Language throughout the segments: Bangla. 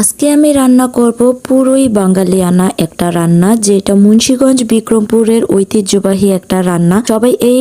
আজকে আমি রান্না করব পুরোই বাঙালিয়ানা একটা রান্না, যেটা মুন্সিগঞ্জ বিক্রমপুরের ঐতিহ্যবাহী একটা রান্না। সবাই এই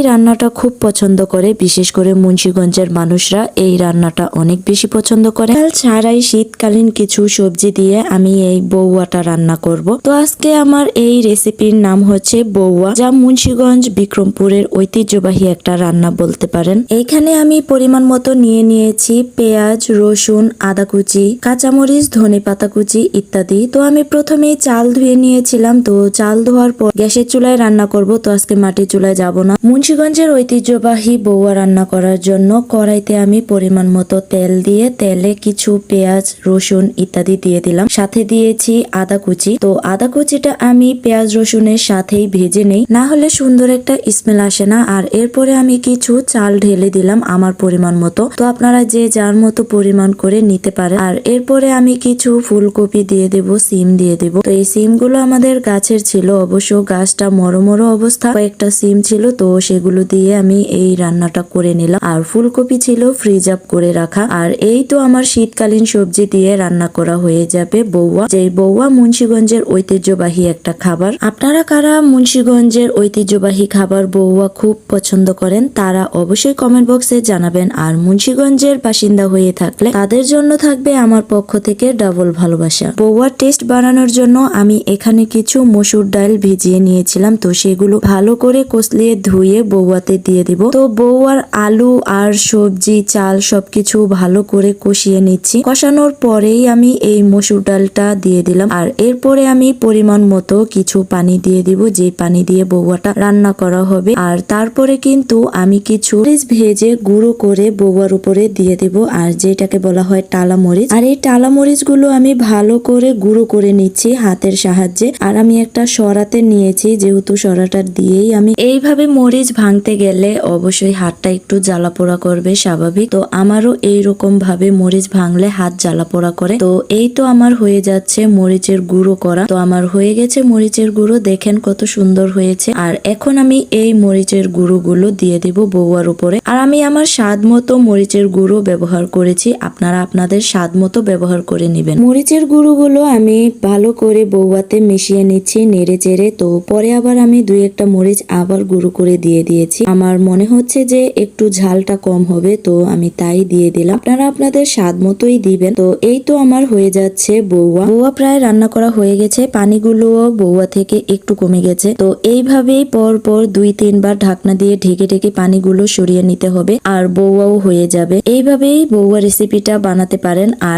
রান্নাটা খুব পছন্দ করে, বিশেষ করে মুন্সিগঞ্জের মানুষরা এই রান্নাটা অনেক বেশি পছন্দ করে। চাল ছাড়াই শীতকালীন কিছু সবজি দিয়ে আমি এই বউয়াটা রান্না করব। তো আজকে আমার এই রেসিপির নাম হচ্ছে বউয়া, যা মুন্সিগঞ্জ বিক্রমপুরের ঐতিহ্যবাহী একটা রান্না বলতে পারেন। এইখানে আমি পরিমাণ মতো নিয়েছি পেঁয়াজ, রসুন, আদা কুচি, কাঁচামরিচ, ধনেপাতা কুচি ইত্যাদি। তো আমি প্রথমেই চাল ধুয়ে নিয়েছিলাম। তো চাল ধোয়ার পর গ্যাসের চুলায় রান্না করব। তো আজকে মাটির চুলায় যাব না। মুন্সিগঞ্জের ঐতিহ্যবাহী বউয়া রান্না করার জন্য কড়াইতে আমি পরিমাণ মতো তেল দিয়ে তেলে কিছু পেঁয়াজ, রসুন ইত্যাদি দিয়ে দিলাম। সাথে দিয়েছি আদা কুচি। তো আদা কুচিটা আমি পেঁয়াজ রসুনের সাথেই ভেজে নেই, না হলে সুন্দর একটা স্মেল আসে না। আর এরপরে আমি কিছু চাল ঢেলে দিলাম আমার পরিমাণ মতো। তো আপনারা যে যার মতো পরিমাণ করে নিতে পারে। আর এরপরে আমি কিছু ফুলকপি দিয়ে দেব, সিম দিয়ে দেব। তো এই সিম গুলো আমাদের গাছের ছিল, অবশ্য গাছটা মরো অবস্থা, কয়েকটা সিম ছিল, তো সেগুলো দিয়ে আমি এই রান্নাটা করে নিলাম। আর ফুলকপি ছিল ফ্রিজ আপ করে রাখা। আর এই তো আমার শীতকালীন সবজি দিয়ে রান্না করা হয়ে যাবে বউয়া। যে বউয়া মুন্সিগঞ্জের ঐতিহ্যবাহী একটা খাবার। আপনারা কারা মুন্সিগঞ্জের ঐতিহ্যবাহী খাবার বউয়া খুব পছন্দ করেন তারা অবশ্যই কমেন্ট বক্সে জানাবেন। আর মুন্সিগঞ্জের বাসিন্দা হয়ে থাকলে তাদের জন্য থাকবে আমার পক্ষ থেকে ডাবল ভালোবাসা। বউয়ার টেস্ট বাড়ানোর জন্য আমি এখানে কিছু মসুর ডাল ভিজিয়ে নিয়েছিলাম। তো সেগুলো ভালো করে কষলিয়ে ধুয়ে বউয়াতে দিয়ে দিব। তো বউয়ার আলু আর সবজি, চাল সবকিছু ভালো করে কষিয়ে নিচ্ছি। কষানোর পরেই আমি এই মসুর ডালটা দিয়ে দিলাম। আর এরপরে আমি পরিমাণ মতো কিছু পানি দিয়ে দিব, যে পানি দিয়ে বউয়াটা রান্না করা হবে। আর তারপরে কিন্তু আমি কিছু মরিচ ভেজে গুঁড়ো করে বউয়ার উপরে দিয়ে দিব, আর যেটাকে বলা হয় টালা মরিচ। আর এই টালা মরিচ গুলো আমি ভালো করে গুঁড়ো করে নিচ্ছি হাতের সাহায্যে। আর আমি একটা সরাতে নিয়েছি, যেহেতু সরাটা দিয়েই আমি এইভাবে মরিচ ভাঙতে গেলে অবশ্যই হাতটা একটু জ্বালা পোড়া করবে, স্বাভাবিক। তো আমারও এইরকম ভাবে মরিচ ভাঙলে হাত জ্বালা পোড়া করে। তো এই তো আমার হয়ে যাচ্ছে মরিচের গুঁড়ো করা। তো আমার হয়ে গেছে মরিচের গুঁড়ো, দেখেন কত সুন্দর হয়েছে। আর এখন আমি এই মরিচের গুঁড়ো গুলো দিয়ে দিব বউয়ার উপরে। আর আমি আমার স্বাদ মতো মরিচের গুঁড়ো ব্যবহার করেছি, আপনারা আপনাদের স্বাদ মতো ব্যবহার করে নেবেন। মরিচের গুঁড়ো গুলো আমি ভালো করে বউয়াতে মিশিয়ে নিচ্ছি নেড়ে চেড়ে। তো পরে আবার আমি দুই একটা মরিচ আবার গুঁড়ো করে দিয়ে দিয়েছি। আমার মনে হচ্ছে যে একটু ঝালটা কম হবে, তো আমি তাই দিয়ে দিলাম। আপনারা আপনাদের স্বাদ মতোই দিবেন। তো এই তো আমার হয়ে যাচ্ছে বউয়া। বউয়া প্রায় রান্না করা হয়ে গেছে, পানিগুলো বউয়া থেকে একটু কমে গেছে। তো এইভাবেই পর পর 2-3 বার ঢাকনা দিয়ে ঢেকে ঢেকে পানিগুলো সরিয়ে নিতে হবে, আর বউয়াও হয়ে যাবে। এইভাবেই বউয়া রেসিপিটা বানাতে পারেন। আর